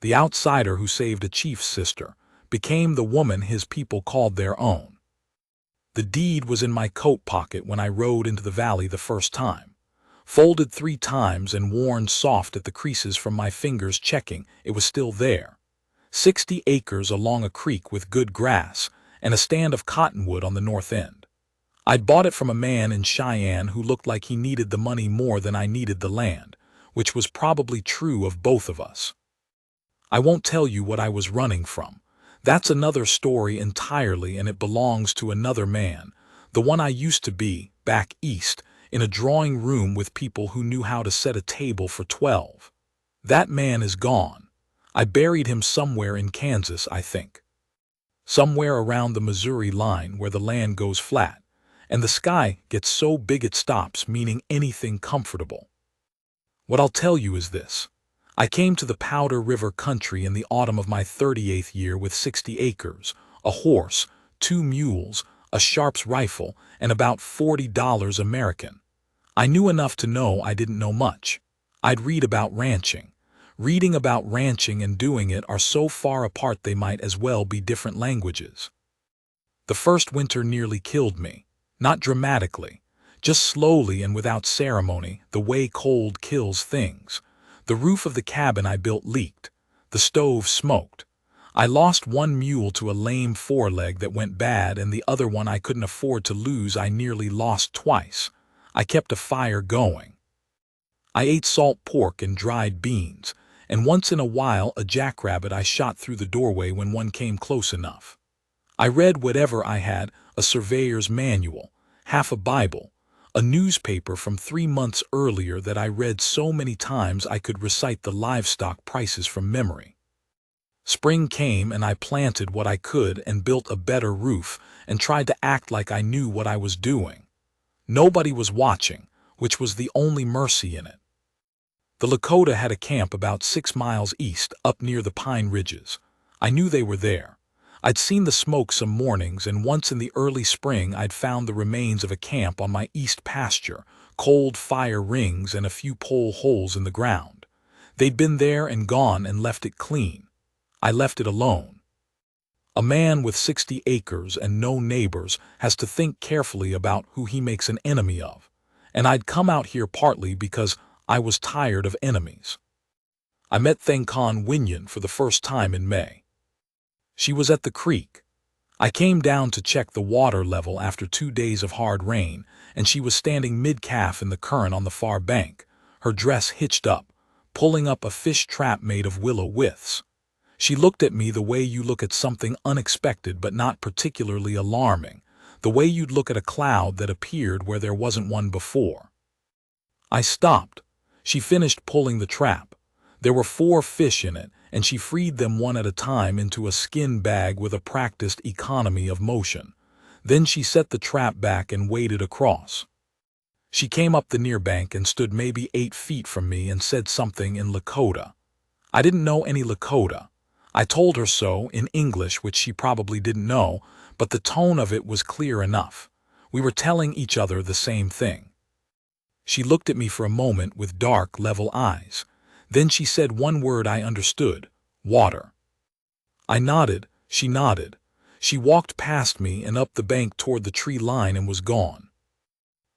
The outsider who saved a chief's sister became the woman his people called their own. The deed was in my coat pocket when I rode into the valley the first time, folded 3 times and worn soft at the creases from my fingers checking it was still there. 60 acres along a creek with good grass and a stand of cottonwood on the north end. I'd bought it from a man in Cheyenne who looked like he needed the money more than I needed the land, which was probably true of both of us. I won't tell you what I was running from. That's another story entirely, and it belongs to another man, the one I used to be, back east, in a drawing room with people who knew how to set a table for 12. That man is gone. I buried him somewhere in Kansas, I think. Somewhere around the Missouri line where the land goes flat, and the sky gets so big it stops meaning anything comfortable. What I'll tell you is this. I came to the Powder River country in the autumn of my 38th year with 60 acres, a horse, 2 mules, a Sharps rifle, and about $40 American. I knew enough to know I didn't know much. I'd read about ranching. Reading about ranching and doing it are so far apart they might as well be different languages. The first winter nearly killed me. Not dramatically, just slowly and without ceremony, the way cold kills things. The roof of the cabin I built leaked. The stove smoked. I lost 1 mule to a lame foreleg that went bad, and the other one I couldn't afford to lose I nearly lost twice. I kept a fire going. I ate salt pork and dried beans, and once in a while a jackrabbit I shot through the doorway when one came close enough. I read whatever I had, a surveyor's manual, half a Bible, a newspaper from 3 months earlier that I read so many times I could recite the livestock prices from memory. Spring came and I planted what I could and built a better roof and tried to act like I knew what I was doing. Nobody was watching, which was the only mercy in it. The Lakota had a camp about 6 miles east, up near the Pine Ridges. I knew they were there. I'd seen the smoke some mornings, and once in the early spring I'd found the remains of a camp on my east pasture, cold fire rings and a few pole holes in the ground. They'd been there and gone and left it clean. I left it alone. A man with 60 acres and no neighbors has to think carefully about who he makes an enemy of, and I'd come out here partly because I was tired of enemies. I met Thangkan Winyan for the first time in May. She was at the creek. I came down to check the water level after 2 days of hard rain, and she was standing mid-calf in the current on the far bank, her dress hitched up, pulling up a fish trap made of willow withes. She looked at me the way you look at something unexpected but not particularly alarming, the way you'd look at a cloud that appeared where there wasn't one before. I stopped. She finished pulling the trap. There were 4 fish in it, and she freed them one at a time into a skin bag with a practiced economy of motion. Then she set the trap back and waded across. She came up the near bank and stood maybe 8 feet from me and said something in Lakota. I didn't know any Lakota. I told her so in English, which she probably didn't know, but the tone of it was clear enough. We were telling each other the same thing. She looked at me for a moment with dark, level eyes. Then she said one word I understood: water. I nodded, she nodded. She walked past me and up the bank toward the tree line and was gone.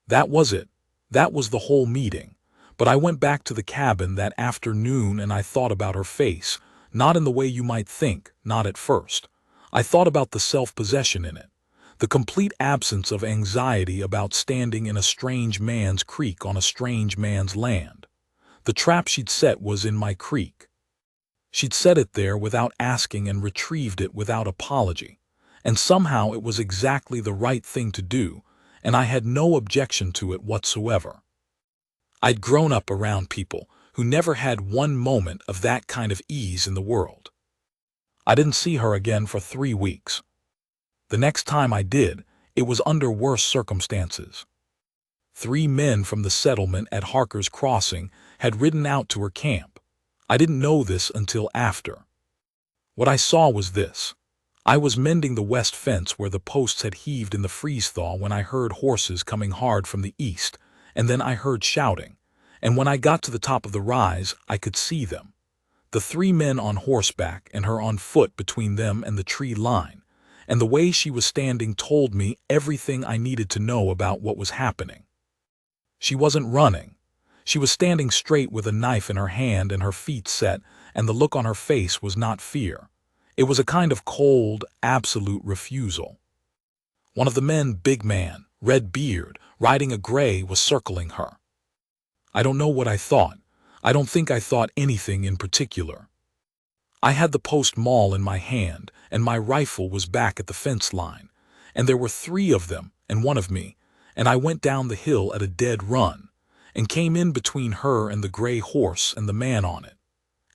That was it. That was the whole meeting. But I went back to the cabin that afternoon and I thought about her face, not in the way you might think, not at first. I thought about the self-possession in it, the complete absence of anxiety about standing in a strange man's creek on a strange man's land. The trap she'd set was in my creek. She'd set it there without asking and retrieved it without apology, and somehow it was exactly the right thing to do, and I had no objection to it whatsoever. I'd grown up around people who never had one moment of that kind of ease in the world. I didn't see her again for 3 weeks. The next time I did, it was under worse circumstances. 3 men from the settlement at Harker's Crossing had ridden out to her camp. I didn't know this until after. What I saw was this. I was mending the west fence where the posts had heaved in the freeze-thaw when I heard horses coming hard from the east, and then I heard shouting, and when I got to the top of the rise, I could see them. The 3 men on horseback and her on foot between them and the tree line, and the way she was standing told me everything I needed to know about what was happening. She wasn't running. She was standing straight with a knife in her hand and her feet set, and the look on her face was not fear. It was a kind of cold, absolute refusal. One of the men, big man, red beard, riding a gray, was circling her. I don't know what I thought. I don't think I thought anything in particular. I had the post maul in my hand, and my rifle was back at the fence line, and there were 3 of them and 1 of me, and I went down the hill at a dead run, and came in between her and the gray horse and the man on it.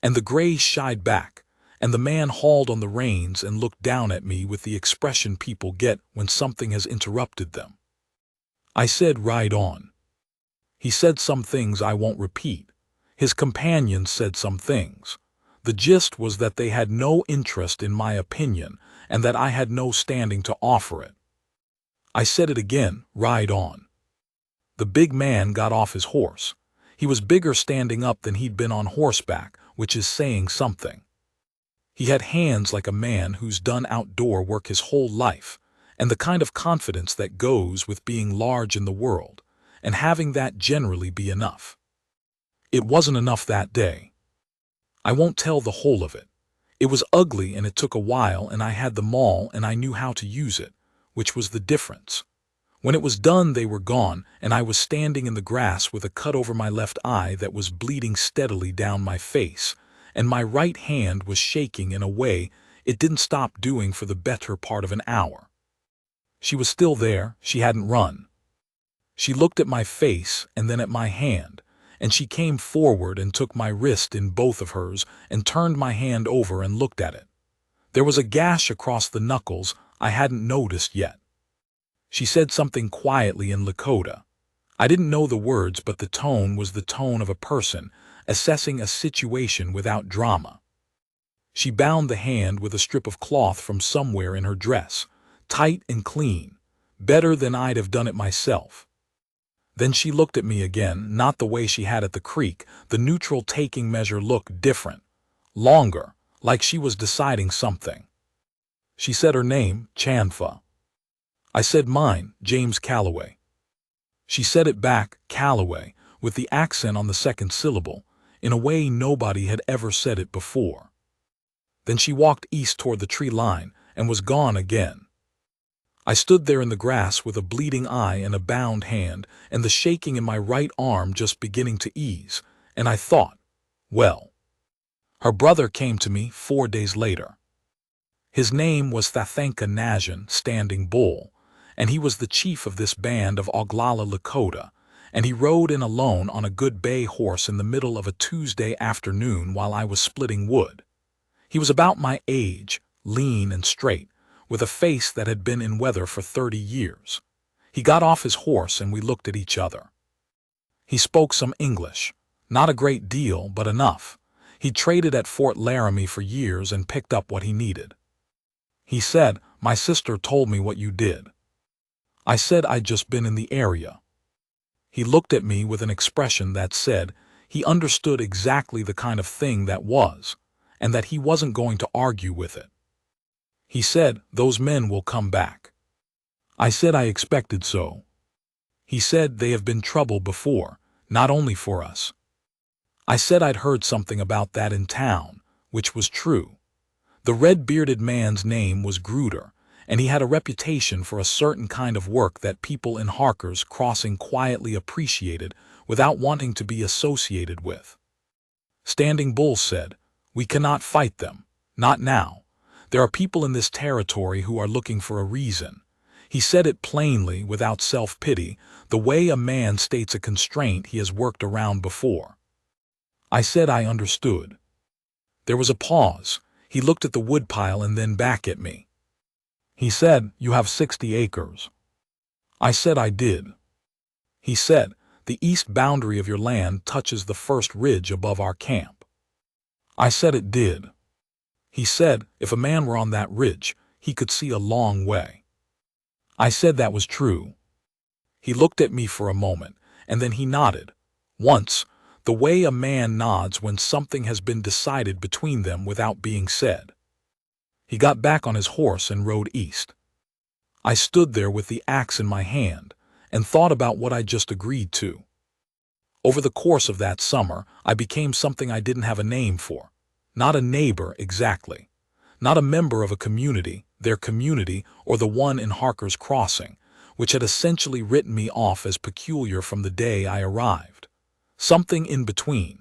And the gray shied back, and the man hauled on the reins and looked down at me with the expression people get when something has interrupted them. I said, "Ride on." He said some things I won't repeat. His companions said some things. The gist was that they had no interest in my opinion and that I had no standing to offer it. I said it again, "Ride on." The big man got off his horse. He was bigger standing up than he'd been on horseback, which is saying something. He had hands like a man who's done outdoor work his whole life, and the kind of confidence that goes with being large in the world, and having that generally be enough. It wasn't enough that day. I won't tell the whole of it. It was ugly and it took a while, and I had the maul and I knew how to use it, which was the difference. When it was done they were gone, and I was standing in the grass with a cut over my left eye that was bleeding steadily down my face, and my right hand was shaking in a way it didn't stop doing for the better part of an hour. She was still there, she hadn't run. She looked at my face and then at my hand, and she came forward and took my wrist in both of hers and turned my hand over and looked at it. There was a gash across the knuckles I hadn't noticed yet. She said something quietly in Lakota. I didn't know the words, but the tone was the tone of a person assessing a situation without drama. She bound the hand with a strip of cloth from somewhere in her dress, tight and clean, better than I'd have done it myself. Then she looked at me again, not the way she had at the creek. The neutral taking measure looked different, longer, like she was deciding something. She said her name, Chanfa. I said mine, James Calloway. She said it back, Calloway, with the accent on the second syllable, in a way nobody had ever said it before. Then she walked east toward the tree line and was gone again. I stood there in the grass with a bleeding eye and a bound hand and the shaking in my right arm just beginning to ease, and I thought, well. Her brother came to me 4 days later. His name was Thathanka Najan, Standing Bull, and he was the chief of this band of Oglala Lakota, and he rode in alone on a good bay horse in the middle of a Tuesday afternoon while I was splitting wood. He was about my age, lean and straight, with a face that had been in weather for 30 years. He got off his horse and we looked at each other. He spoke some English, not a great deal, but enough. He'd traded at Fort Laramie for years and picked up what he needed. He said, "My sister told me what you did." I said I'd just been in the area. He looked at me with an expression that said he understood exactly the kind of thing that was, and that he wasn't going to argue with it. He said, "Those men will come back." I said I expected so. He said they have been trouble before, not only for us. I said I'd heard something about that in town, which was true. The red-bearded man's name was Gruder, and he had a reputation for a certain kind of work that people in Harker's Crossing quietly appreciated without wanting to be associated with. Standing Bull said, "We cannot fight them, not now. There are people in this territory who are looking for a reason." He said it plainly, without self-pity, the way a man states a constraint he has worked around before. I said I understood. There was a pause. He looked at the woodpile and then back at me. He said, "You have 60 acres. I said I did. He said, "The east boundary of your land touches the first ridge above our camp." I said it did. He said, "If a man were on that ridge, he could see a long way." I said that was true. He looked at me for a moment, and then he nodded. Once, The way a man nods when something has been decided between them without being said. He got back on his horse and rode east. I stood there with the axe in my hand and thought about what I'd just agreed to. Over the course of that summer, I became something I didn't have a name for. Not a neighbor, exactly. Not a member of a community, their community, or the one in Harker's Crossing, which had essentially written me off as peculiar from the day I arrived. Something in between.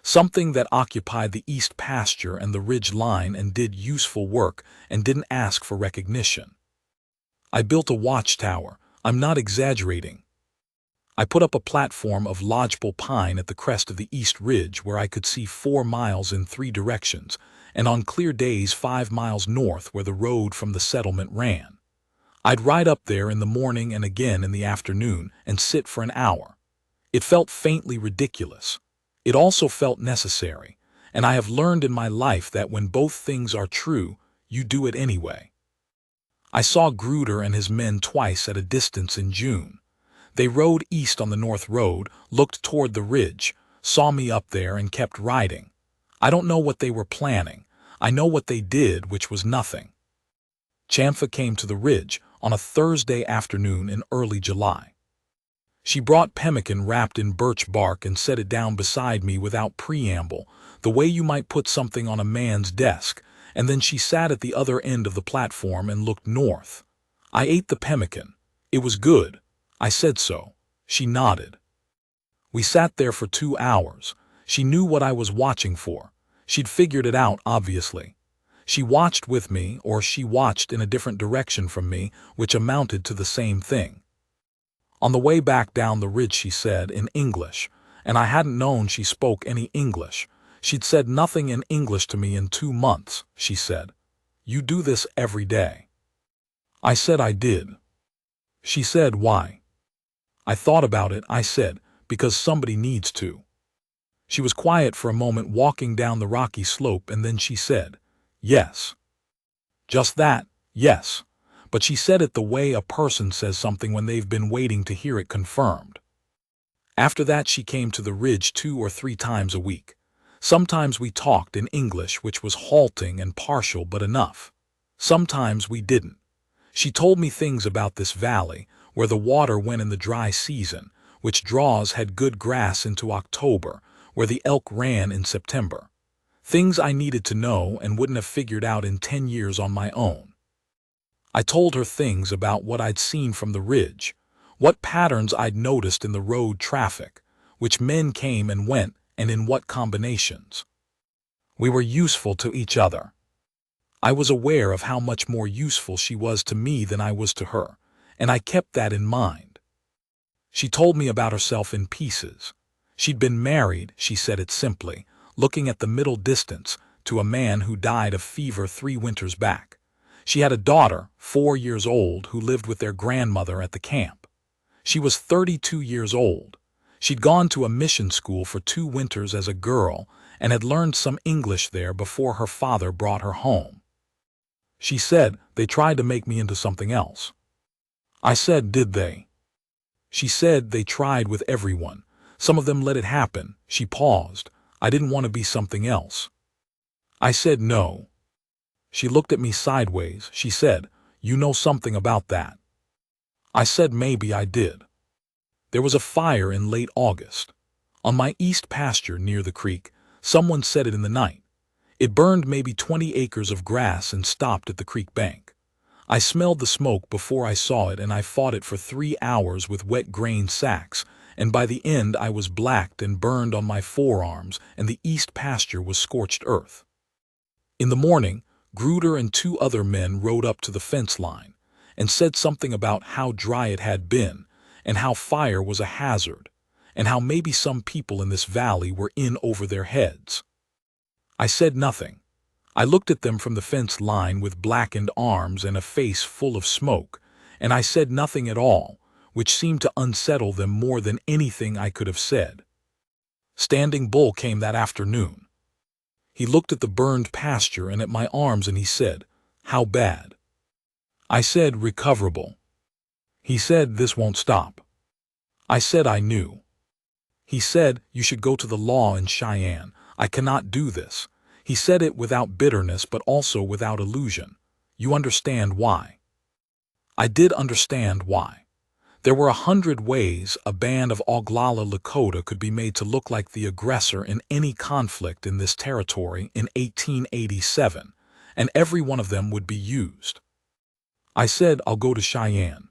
Something that occupied the east pasture and the ridge line and did useful work and didn't ask for recognition. I built a watchtower. I'm not exaggerating. I put up a platform of lodgepole pine at the crest of the east ridge where I could see 4 miles in 3 directions, and on clear days 5 miles north where the road from the settlement ran. I'd ride up there in the morning and again in the afternoon and sit for an hour. It felt faintly ridiculous. It also felt necessary, and I have learned in my life that when both things are true, you do it anyway. I saw Gruder and his men twice at a distance in June. They rode east on the north road, looked toward the ridge, saw me up there and kept riding. I don't know what they were planning. I know what they did, which was nothing. Chamfa came to the ridge on a Thursday afternoon in early July. She brought pemmican wrapped in birch bark and set it down beside me without preamble, the way you might put something on a man's desk, and then she sat at the other end of the platform and looked north. I ate the pemmican. It was good. I said so. She nodded. We sat there for 2 hours. She knew what I was watching for. She'd figured it out, obviously. She watched with me, or she watched in a different direction from me, which amounted to the same thing. On the way back down the ridge, she said, in English, and I hadn't known she spoke any English. She'd said nothing in English to me in 2 months, she said. You do this every day. I said I did. She said, why? I thought about it. I said, because somebody needs to. She was quiet for a moment, walking down the rocky slope, and then she said, yes. Just that, yes. But she said it the way a person says something when they've been waiting to hear it confirmed. After that, she came to the ridge 2 or 3 times a week. Sometimes we talked in English, which was halting and partial, but enough. Sometimes we didn't. She told me things about this valley, where the water went in the dry season, which draws had good grass into October, where the elk ran in September. Things I needed to know and wouldn't have figured out in 10 years on my own. I told her things about what I'd seen from the ridge, what patterns I'd noticed in the road traffic, which men came and went, and in what combinations. We were useful to each other. I was aware of how much more useful she was to me than I was to her, and I kept that in mind. She told me about herself in pieces. She'd been married, she said it simply, looking at the middle distance, to a man who died of fever 3 winters back. She had a daughter, 4 years old, who lived with their grandmother at the camp. She was 32 years old. She'd gone to a mission school for 2 winters as a girl and had learned some English there before her father brought her home. She said, they tried to make me into something else. I said, did they? She said, they tried with everyone. Some of them let it happen. She paused. I didn't want to be something else. I said, no. She looked at me sideways. She said, you know something about that. I said, maybe I did. There was a fire in late August. On my east pasture near the creek, someone set it in the night. It burned maybe 20 acres of grass and stopped at the creek bank. I smelled the smoke before I saw it, and I fought it for 3 hours with wet grain sacks, and by the end I was blacked and burned on my forearms, and the east pasture was scorched earth. In the morning, Gruder and 2 other men rode up to the fence line and said something about how dry it had been, and how fire was a hazard, and how maybe some people in this valley were in over their heads. I said nothing. I looked at them from the fence line with blackened arms and a face full of smoke, and I said nothing at all, which seemed to unsettle them more than anything I could have said. Standing Bull came that afternoon. He looked at the burned pasture and at my arms, and he said, how bad? I said, recoverable. He said, this won't stop. I said I knew. He said, "You should go to the law in Cheyenne. I cannot do this." He said it without bitterness but also without illusion. You understand why? I did understand why. There were 100 ways a band of Oglala Lakota could be made to look like the aggressor in any conflict in this territory in 1887, and every one of them would be used. I said, "I'll go to Cheyenne."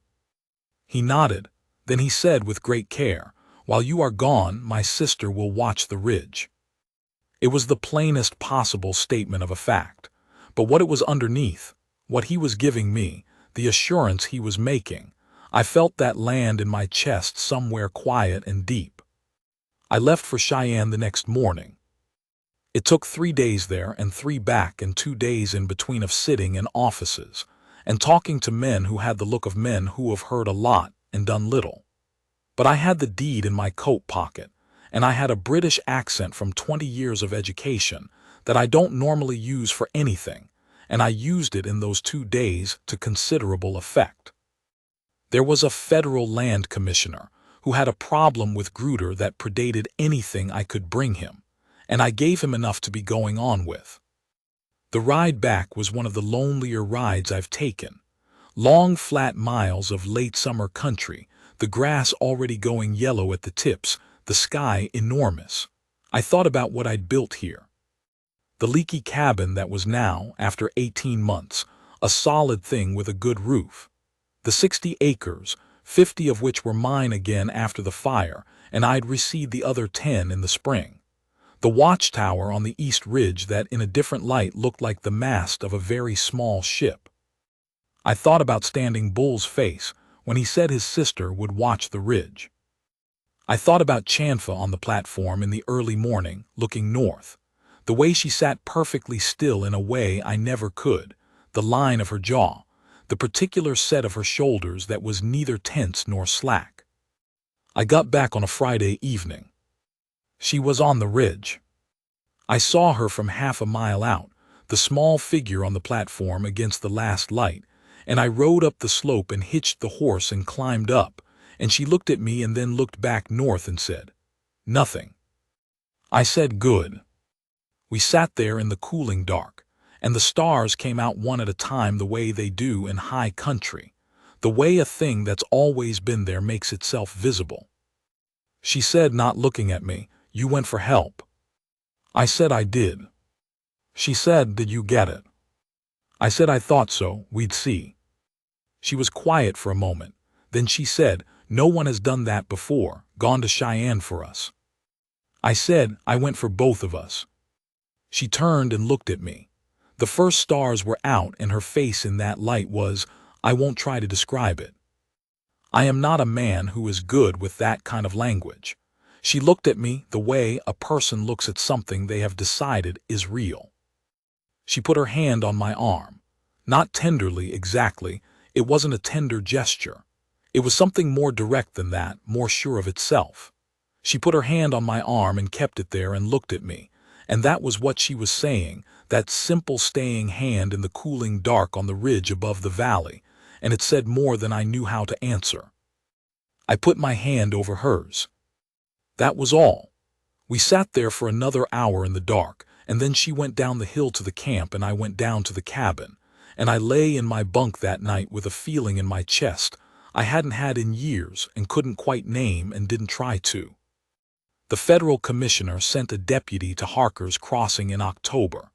He nodded. Then he said with great care, "While you are gone, my sister will watch the ridge." It was the plainest possible statement of a fact, but what it was underneath, what he was giving me, the assurance he was making, I felt that land in my chest somewhere quiet and deep. I left for Cheyenne the next morning. It took 3 days there and 3 back and 2 days in between of sitting in offices and talking to men who had the look of men who have heard a lot and done little. But I had the deed in my coat pocket, and I had a British accent from 20 years of education that I don't normally use for anything, and I used it in those 2 days to considerable effect. There was a federal land commissioner who had a problem with Gruder that predated anything I could bring him, and I gave him enough to be going on with. The ride back was one of the lonelier rides I've taken. Long flat miles of late summer country, the grass already going yellow at the tips, the sky enormous. I thought about what I'd built here. The leaky cabin that was now, after 18 months, a solid thing with a good roof. The 60 acres, 50 of which were mine again after the fire, and I'd received the other 10 in the spring. The watchtower on the east ridge that in a different light looked like the mast of a very small ship. I thought about Standing Bull's face when he said his sister would watch the ridge. I thought about Chanfa on the platform in the early morning, looking north. The way she sat perfectly still in a way I never could, the line of her jaw, the particular set of her shoulders that was neither tense nor slack. I got back on a Friday evening. She was on the ridge. I saw her from half a mile out, the small figure on the platform against the last light, and I rode up the slope and hitched the horse and climbed up, and she looked at me and then looked back north and said, "Nothing." I said, "Good." We sat there in the cooling dark, and the stars came out one at a time the way they do in high country, the way a thing that's always been there makes itself visible. She said, not looking at me, "You went for help." I said I did. She said, "Did you get it?" I said I thought so, we'd see. She was quiet for a moment. Then she said, "No one has done that before, gone to Cheyenne for us." I said, "I went for both of us." She turned and looked at me. The first stars were out and her face in that light was, I won't try to describe it. I am not a man who is good with that kind of language. She looked at me the way a person looks at something they have decided is real. She put her hand on my arm. Not tenderly exactly, it wasn't a tender gesture. It was something more direct than that, more sure of itself. She put her hand on my arm and kept it there and looked at me, and that was what she was saying, that simple staying hand in the cooling dark on the ridge above the valley, and it said more than I knew how to answer. I put my hand over hers. That was all. We sat there for another hour in the dark, and then she went down the hill to the camp and I went down to the cabin, and I lay in my bunk that night with a feeling in my chest I hadn't had in years and couldn't quite name and didn't try to. The federal commissioner sent a deputy to Harker's Crossing in October.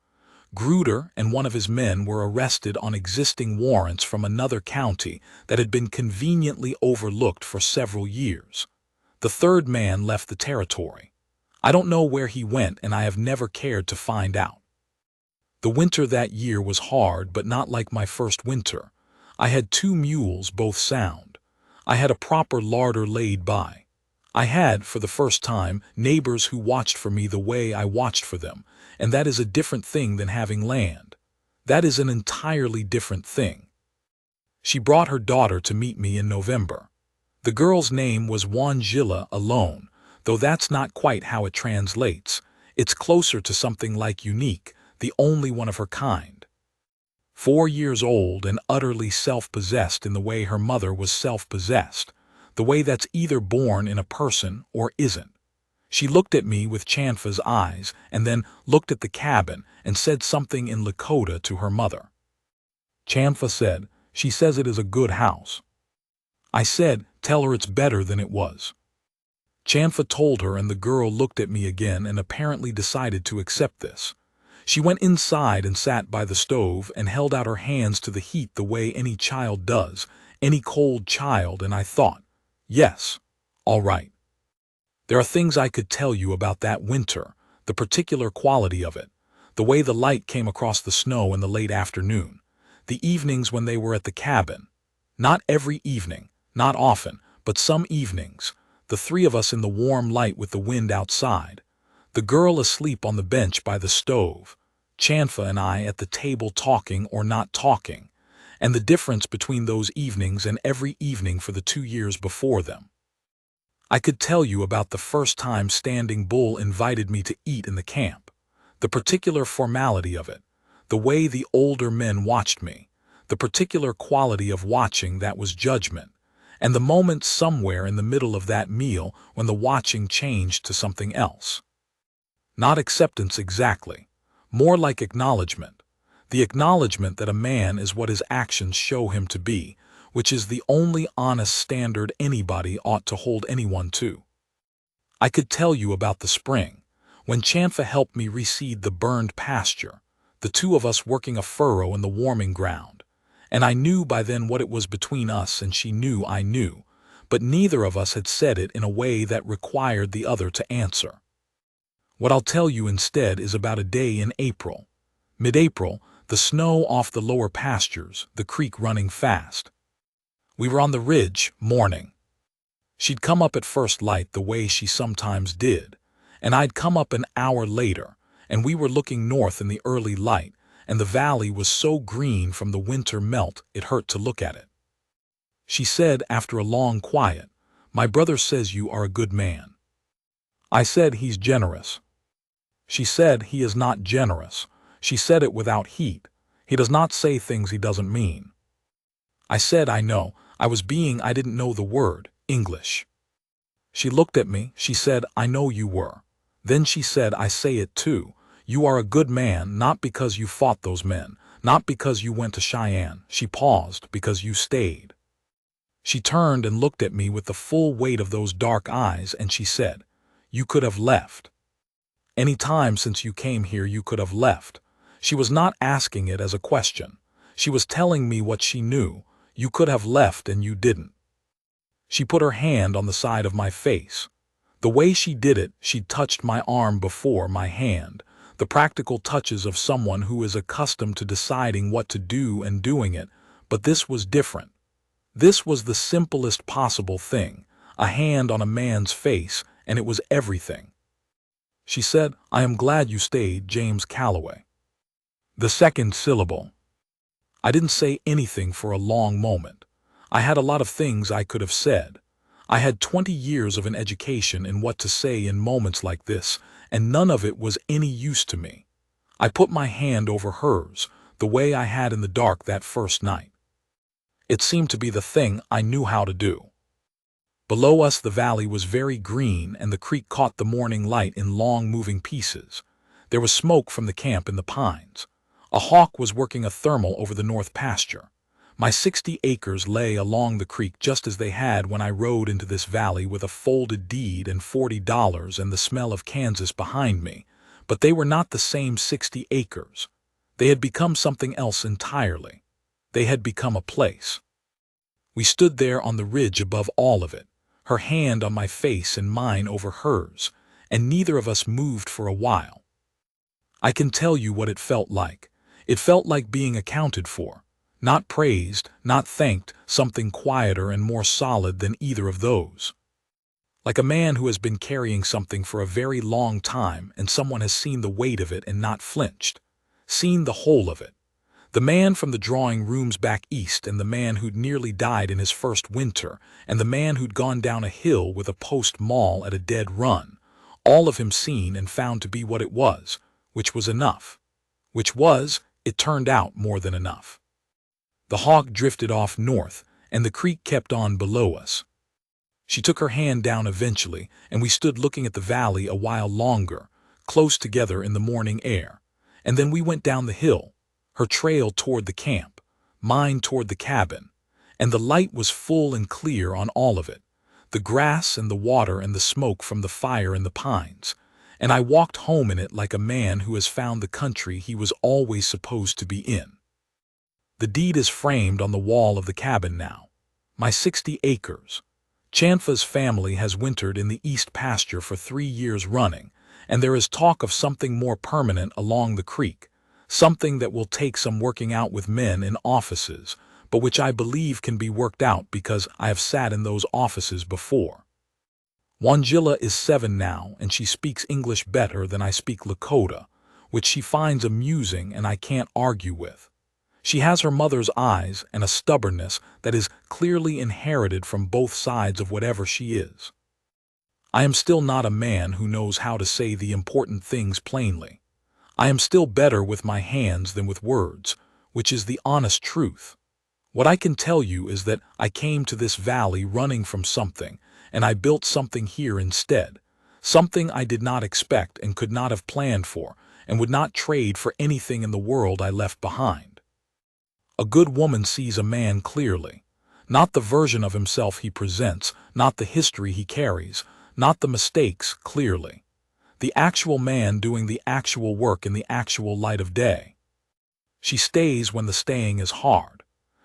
Gruder and one of his men were arrested on existing warrants from another county that had been conveniently overlooked for several years. The third man left the territory. I don't know where he went and I have never cared to find out. The winter that year was hard, but not like my first winter. I had 2 mules, both sound. I had a proper larder laid by. I had, for the first time, neighbors who watched for me the way I watched for them, and that is a different thing than having land. That is an entirely different thing. She brought her daughter to meet me in November. The girl's name was Wanjila alone, though that's not quite how it translates. It's closer to something like unique, the only one of her kind. 4 years old and utterly self-possessed in the way her mother was self-possessed, the way that's either born in a person or isn't. She looked at me with Chanfa's eyes and then looked at the cabin and said something in Lakota to her mother. Chanfa said, "She says it is a good house." I said, "Tell her it's better than it was." Chanfa told her, and the girl looked at me again and apparently decided to accept this. She went inside and sat by the stove and held out her hands to the heat the way any child does, any cold child, and I thought, yes, all right. There are things I could tell you about that winter, the particular quality of it, the way the light came across the snow in the late afternoon, the evenings when they were at the cabin. Not every evening, not often, but some evenings, the three of us in the warm light with the wind outside, the girl asleep on the bench by the stove, Chanfa and I at the table talking or not talking, and the difference between those evenings and every evening for the 2 years before them. I could tell you about the first time Standing Bull invited me to eat in the camp, the particular formality of it, the way the older men watched me, the particular quality of watching that was judgment, and the moment somewhere in the middle of that meal when the watching changed to something else. Not acceptance exactly, more like acknowledgement, the acknowledgement that a man is what his actions show him to be, which is the only honest standard anybody ought to hold anyone to. I could tell you about the spring, when Chanfa helped me reseed the burned pasture, the two of us working a furrow in the warming ground, and I knew by then what it was between us, and she knew I knew, but neither of us had said it in a way that required the other to answer. What I'll tell you instead is about a day in April. Mid-April, the snow off the lower pastures, the creek running fast. We were on the ridge, mourning. She'd come up at first light the way she sometimes did, and I'd come up an hour later, and we were looking north in the early light, and the valley was so green from the winter melt it hurt to look at it. She said after a long quiet, "My brother says you are a good man." I said, "He's generous." She said, "He is not generous." She said it without heat. "He does not say things he doesn't mean." I said, "I know. I didn't know the word, English." She looked at me. She said, "I know you were." Then she said, "I say it too. You are a good man, not because you fought those men, not because you went to Cheyenne." She paused, "because you stayed." She turned and looked at me with the full weight of those dark eyes, and she said, "You could have left. Any time since you came here you could have left." She was not asking it as a question. She was telling me what she knew. You could have left and you didn't. She put her hand on the side of my face. The way she did it, she'd touched my arm before, my hand, the practical touches of someone who is accustomed to deciding what to do and doing it, but this was different. This was the simplest possible thing, a hand on a man's face, and it was everything. She said, "I am glad you stayed, James Calloway." The second syllable. I didn't say anything for a long moment. I had a lot of things I could have said. I had 20 years of an education in what to say in moments like this, and none of it was any use to me. I put my hand over hers, the way I had in the dark that first night. It seemed to be the thing I knew how to do. Below us the valley was very green, and the creek caught the morning light in long moving pieces. There was smoke from the camp in the pines. A hawk was working a thermal over the north pasture. My 60 acres lay along the creek just as they had when I rode into this valley with a folded deed and $40 and the smell of Kansas behind me, but they were not the same 60 acres. They had become something else entirely. They had become a place. We stood there on the ridge above all of it, her hand on my face and mine over hers, and neither of us moved for a while. I can tell you what it felt like. It felt like being accounted for, not praised, not thanked, something quieter and more solid than either of those. Like a man who has been carrying something for a very long time and someone has seen the weight of it and not flinched, seen the whole of it. The man from the drawing rooms back east, and the man who'd nearly died in his first winter, and the man who'd gone down a hill with a post mall at a dead run, all of him seen and found to be what it was, which was enough. Which was, it turned out, more than enough. The hawk drifted off north, and the creek kept on below us. She took her hand down eventually, and we stood looking at the valley a while longer, close together in the morning air. And then we went down the hill, her trail toward the camp, mine toward the cabin, and the light was full and clear on all of it, the grass and the water and the smoke from the fire and the pines, and I walked home in it like a man who has found the country he was always supposed to be in. The deed is framed on the wall of the cabin now. My 60 acres. Chanfa's family has wintered in the east pasture for 3 years running, and there is talk of something more permanent along the creek, something that will take some working out with men in offices, but which I believe can be worked out because I have sat in those offices before. Wangila is 7 now, and she speaks English better than I speak Lakota, which she finds amusing and I can't argue with. She has her mother's eyes and a stubbornness that is clearly inherited from both sides of whatever she is. I am still not a man who knows how to say the important things plainly. I am still better with my hands than with words, which is the honest truth. What I can tell you is that I came to this valley running from something, and I built something here instead, something I did not expect and could not have planned for, and would not trade for anything in the world I left behind. A good woman sees a man clearly, not the version of himself he presents, not the history he carries, not the mistakes clearly. The actual man doing the actual work in the actual light of day. She stays when the staying is hard.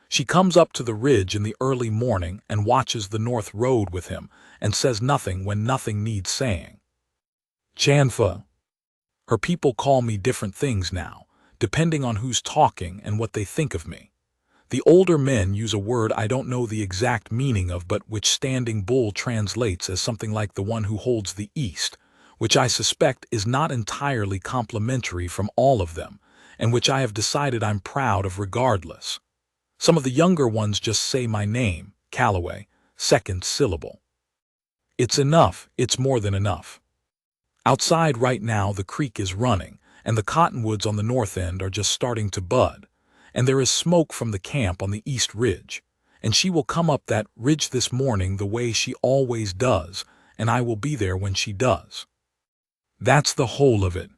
She comes up to the ridge in the early morning and watches the north road with him and says nothing when nothing needs saying. Chanfa. Her people call me different things now, depending on who's talking and what they think of me. The older men use a word I don't know the exact meaning of but which Standing Bull translates as something like the one who holds the East, which I suspect is not entirely complimentary from all of them, and which I have decided I'm proud of regardless. Some of the younger ones just say my name, Calloway, second syllable. It's enough, it's more than enough. Outside right now the creek is running, and the cottonwoods on the north end are just starting to bud, and there is smoke from the camp on the east ridge, and she will come up that ridge this morning the way she always does, and I will be there when she does. That's the whole of it.